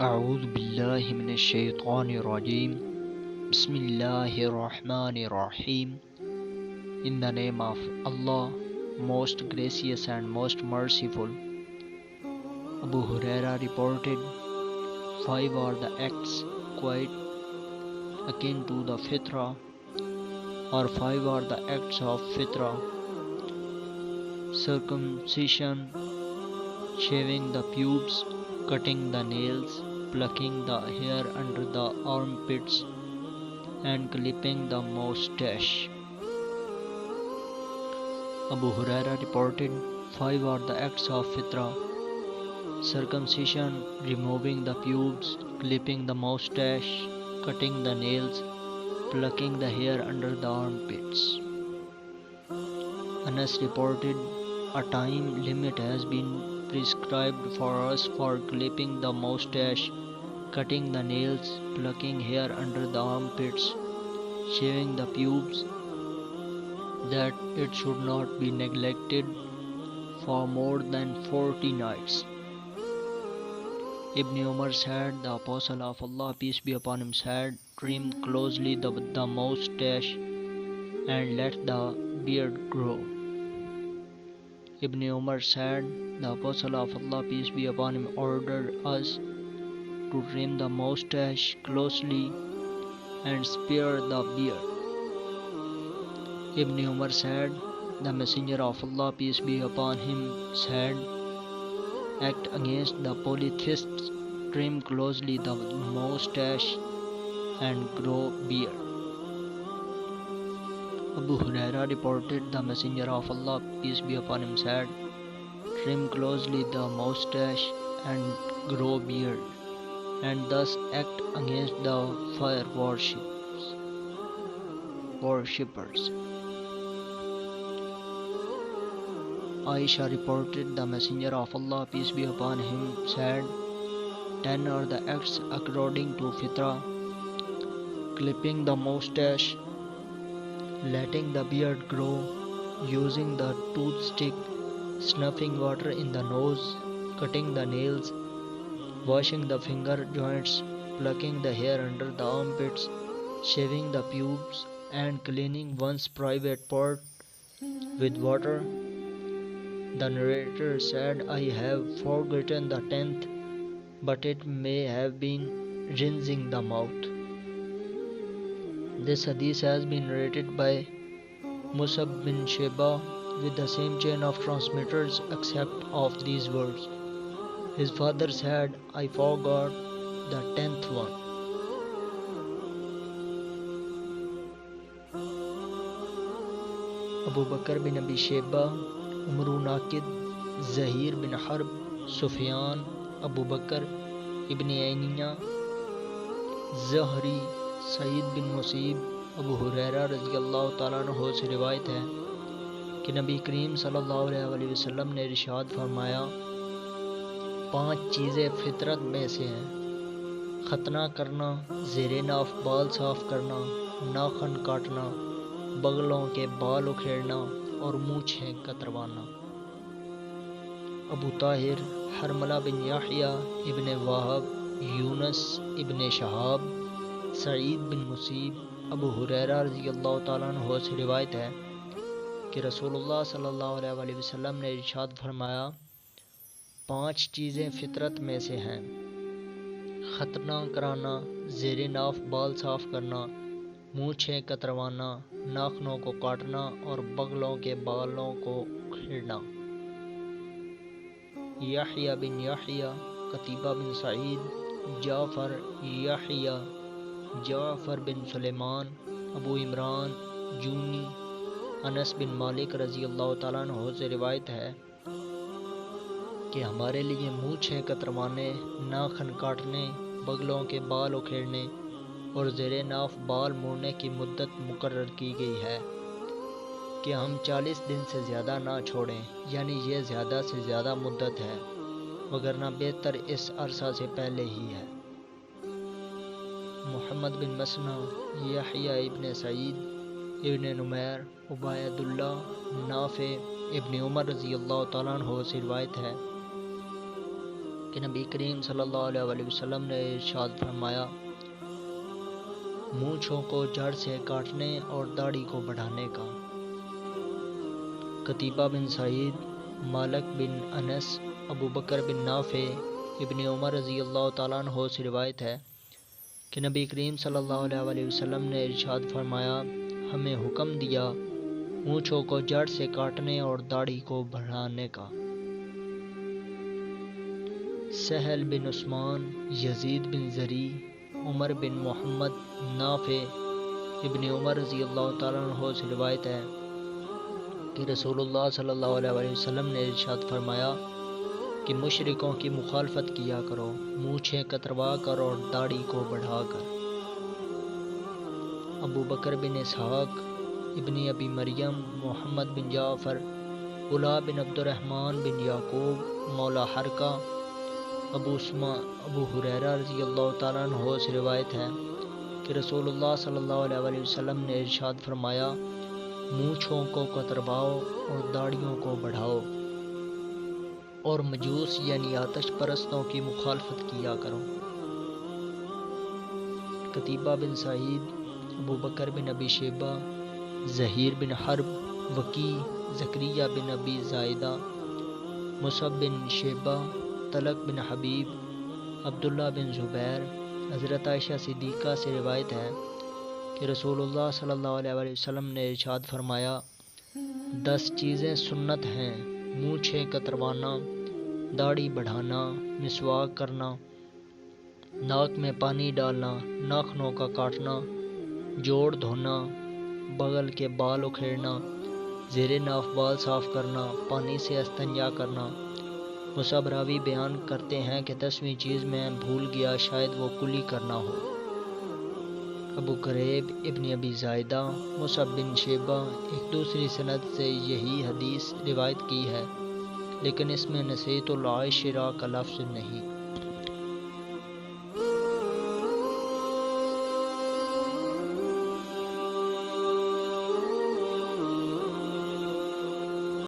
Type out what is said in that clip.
اعوذ باللہ من الشیطان الرجیم بسم اللہ الرحمن الرحیم In the name of Allah, most gracious and most merciful. Abu Huraira reported, 5 are the acts quite akin to the fitra, or 5 are the acts of fitra: circumcision, shaving the pubes, cutting the nails, plucking the hair under the armpits, and clipping the moustache. Abu Huraira reported, 5 are the acts of fitra: circumcision, removing the pubes, clipping the moustache, cutting the nails, plucking the hair under the armpits. Anas reported, a time limit has been prescribed for us for clipping the moustache, cutting the nails, plucking hair under the armpits, shaving the pubes, that it should not be neglected for more than 40 nights. Ibn Umar said, the Apostle of Allah, peace be upon him, said, trim closely the moustache and let the beard grow. Ibn Umar said, the Apostle of Allah, peace be upon him, ordered us to trim the moustache closely and spare the beard. Ibn Umar said, the Messenger of Allah, peace be upon him, said, act against the polytheists, trim closely the moustache and grow beard. Abu Huraira reported, the Messenger of Allah, peace be upon him, said, trim closely the moustache and grow beard, and thus act against the fire worshippers. Aisha reported, the Messenger of Allah, peace be upon him, said, 10 are the acts according to fitra: clipping the moustache, letting the beard grow, using the toothstick, snuffing water in the nose, cutting the nails, washing the finger joints, plucking the hair under the armpits, shaving the pubes, and cleaning one's private part with water. The narrator said, I have forgotten the 10th, but it may have been rinsing the mouth. This hadith has been narrated by Musab bin Sheba with the same chain of transmitters except of these words. His father said, I forgot the 10th one. Abu Bakr bin Abi Sheba, Umru Naqid, Zahir bin Harb, Sufyan, Abu Bakr ibn Ainiya, Zahri, سعید بن مسیب، ابو ہریرہ رضی اللہ تعالیٰ عنہ سے روایت ہے کہ نبی کریم صلی اللہ علیہ وسلم نے ارشاد فرمایا، 5 چیزیں فطرت میں سے ہیں: ختنہ کرنا، زیر ناف بال صاف کرنا، ناخن کاٹنا، بغلوں کے بال اکھیڑنا اور مونچھیں کتروانا۔ ابو طاہر، حرملہ بن یحییٰ ابن وہب، یونس ابن شہاب، سعید بن مسیب، ابو ہریرہ رضی اللہ تعالیٰ عنہ سے روایت ہے کہ رسول اللہ صلی اللہ علیہ وسلم نے ارشاد فرمایا، 5 چیزیں فطرت میں سے ہیں: ختنہ کرانا، زیر ناف بال صاف کرنا، مونچھیں کتروانا، ناخنوں کو کاٹنا اور بغلوں کے بالوں کو اکھیڑنا۔ یحییٰ بن یحییٰ، قتیبہ بن سعید، جعفر، یحییٰ، جعفر بن سلیمان، ابو عمران جونی، انس بن مالک رضی اللہ تعالیٰ عنہ سے روایت ہے کہ ہمارے لیے مونچھیں کتروانے، ناخن کاٹنے، بغلوں کے بال اکھیڑنے اور زیر ناف بال موڑنے کی مدت مقرر کی گئی ہے کہ ہم 40 دن سے زیادہ نہ چھوڑیں، یعنی یہ زیادہ سے زیادہ مدت ہے، وگرنہ بہتر اس عرصہ سے پہلے ہی ہے۔ محمد بن مسنہ، یحییٰ ابن سعید، ابن نمیر، عبید اللہ، نافع، ابن عمر رضی اللہ تعالیٰ عنہ سے روایت ہے کہ نبی کریم صلی اللہ علیہ وسلم نے ارشاد فرمایا، مونچھوں کو جڑ سے کاٹنے اور داڑھی کو بڑھانے کا۔ قتیبہ بن سعید، مالک بن انس، ابو بکر بن نافع، ابن عمر رضی اللہ تعالیٰ عنہ سے روایت ہے کہ نبی کریم صلی اللہ علیہ وسلم نے ارشاد فرمایا، ہمیں حکم دیا مونچھوں کو جڑ سے کاٹنے اور داڑھی کو بڑھانے کا۔ سہل بن عثمان، یزید بن زری، عمر بن محمد، نافع، ابن عمر رضی اللہ تعالیٰ عنہ سے روایت ہے کہ رسول اللہ صلی اللہ علیہ وسلم نے ارشاد فرمایا کہ مشرکوں کی مخالفت کیا کرو، مونچھیں کتروا کر اور داڑھی کو بڑھا کر۔ ابو بکر بن اسحاق، ابن ابی مریم، محمد بن جعفر، علا بن عبد الرحمن بن یعقوب، مولا حرکہ، ابو ہریرہ رضی اللہ تعالیٰ عنہ سے روایت ہے کہ رسول اللہ صلی اللہ علیہ وسلم نے ارشاد فرمایا، مونچھوں کو کترواؤ اور داڑھیوں کو بڑھاؤ، اور مجوس یعنی آتش پرستوں کی مخالفت کیا کرو۔ قتیبہ بن سعید، ابو بکر بن ابی شیبہ، زہیر بن حرب، وکی، زکریہ بن ابی زائدہ، مصعب بن شیبہ، طلق بن حبیب، عبداللہ بن زبیر، حضرت عائشہ صدیقہ سے روایت ہے کہ رسول اللہ صلی اللہ علیہ وسلم نے ارشاد فرمایا، 10 چیزیں سنت ہیں، مونچھیں کتروانا، داڑھی بڑھانا، مسواک کرنا، ناک میں پانی ڈالنا، ناخنوں کا کاٹنا، جوڑ دھونا، بغل کے بال اکھیڑنا، زیر ناف بال صاف کرنا، پانی سے استنجا کرنا۔ مصعب راوی بیان کرتے ہیں کہ 10ویں چیز میں بھول گیا، شاید وہ کلی کرنا ہو۔ ابو کریب، ابن ابی زائدہ، مصعب بن شیبہ ایک دوسری سند سے یہی حدیث روایت کی ہے، لیکن اس میں نسیت العاشرہ کا لفظ نہیں۔